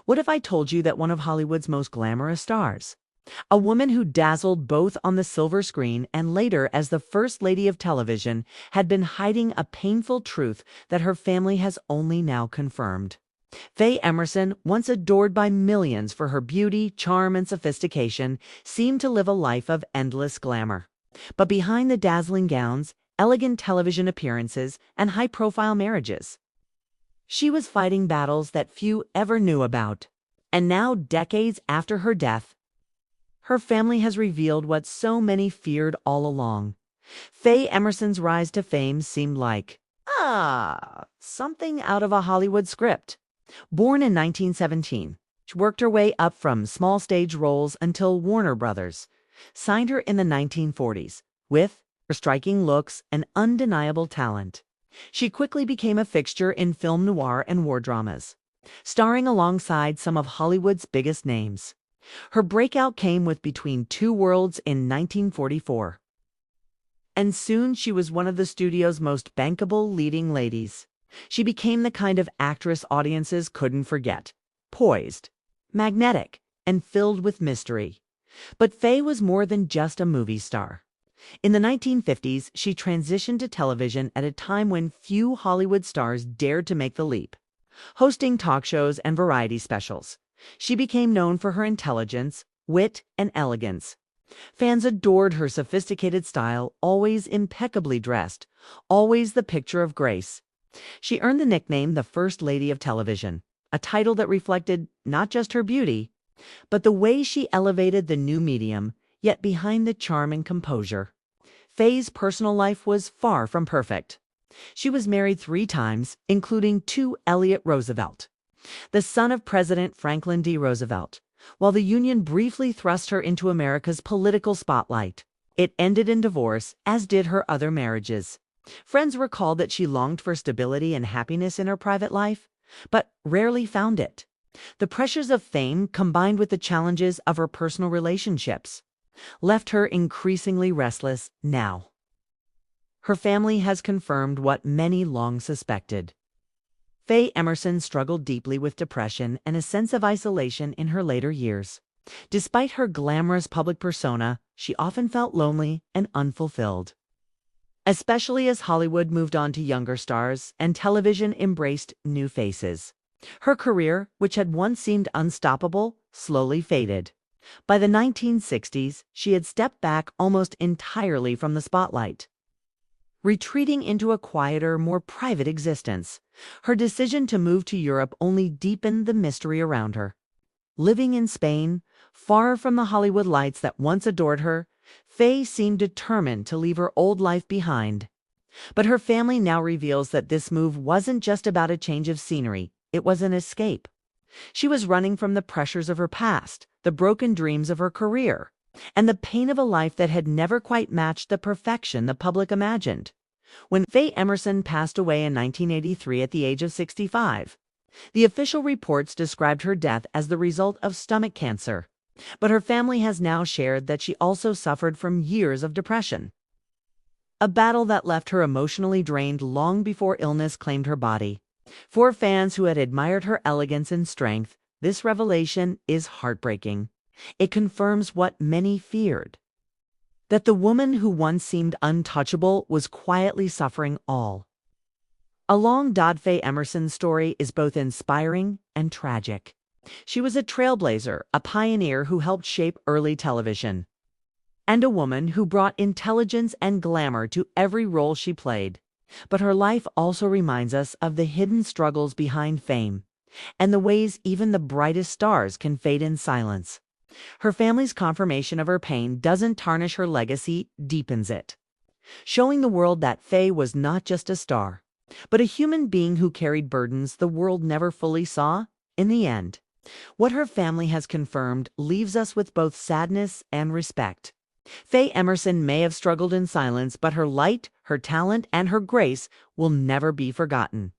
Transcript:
What if I told you that one of Hollywood's most glamorous stars, a woman who dazzled both on the silver screen and later as the first lady of television, had been hiding a painful truth that her family has only now confirmed? Faye Emerson, once adored by millions for her beauty, charm, and sophistication, seemed to live a life of endless glamour. But behind the dazzling gowns, elegant television appearances, and high-profile marriages, she was fighting battles that few ever knew about. And now, decades after her death, her family has revealed what so many feared all along. Faye Emerson's rise to fame seemed like, something out of a Hollywood script. Born in 1917, she worked her way up from small stage roles until Warner Brothers signed her in the 1940s. With her striking looks and undeniable talent, she quickly became a fixture in film noir and war dramas, starring alongside some of Hollywood's biggest names. Her breakout came with Between Two Worlds in 1944. And soon she was one of the studio's most bankable leading ladies. She became the kind of actress audiences couldn't forget. Poised, magnetic, and filled with mystery. But Faye was more than just a movie star. In the 1950s, she transitioned to television at a time when few Hollywood stars dared to make the leap. Hosting talk shows and variety specials, she became known for her intelligence, wit, and elegance. Fans adored her sophisticated style, always impeccably dressed, always the picture of grace. She earned the nickname the First Lady of Television, a title that reflected not just her beauty, but the way she elevated the new medium, yet behind the charm and composure. Faye's personal life was far from perfect. She was married 3 times, including to Elliott Roosevelt, the son of President Franklin D. Roosevelt. While the union briefly thrust her into America's political spotlight, it ended in divorce, as did her other marriages. Friends recalled that she longed for stability and happiness in her private life, but rarely found it. The pressures of fame, combined with the challenges of her personal relationships, left her increasingly restless. Now, her family has confirmed what many long suspected. Faye Emerson struggled deeply with depression and a sense of isolation in her later years. Despite her glamorous public persona, she often felt lonely and unfulfilled, especially as Hollywood moved on to younger stars and television embraced new faces. Her career, which had once seemed unstoppable, slowly faded. By the 1960s, she had stepped back almost entirely from the spotlight, retreating into a quieter, more private existence. Her decision to move to Europe only deepened the mystery around her. Living in Spain, far from the Hollywood lights that once adored her, Faye seemed determined to leave her old life behind. But her family now reveals that this move wasn't just about a change of scenery, it was an escape. She was running from the pressures of her past, the broken dreams of her career, and the pain of a life that had never quite matched the perfection the public imagined. When Faye Emerson passed away in 1983 at the age of 65, the official reports described her death as the result of stomach cancer. But her family has now shared that she also suffered from years of depression, a battle that left her emotionally drained long before illness claimed her body. For fans who had admired her elegance and strength, this revelation is heartbreaking. It confirms what many feared, that the woman who once seemed untouchable was quietly suffering all along. Faye Emerson's story is both inspiring and tragic. She was a trailblazer, a pioneer who helped shape early television, and a woman who brought intelligence and glamour to every role she played. But her life also reminds us of the hidden struggles behind fame, and the ways even the brightest stars can fade in silence. Her family's confirmation of her pain doesn't tarnish her legacy, deepens it, showing the world that Faye was not just a star, but a human being who carried burdens the world never fully saw. In the end, what her family has confirmed leaves us with both sadness and respect. Faye Emerson may have struggled in silence, but her light, her talent, and her grace will never be forgotten.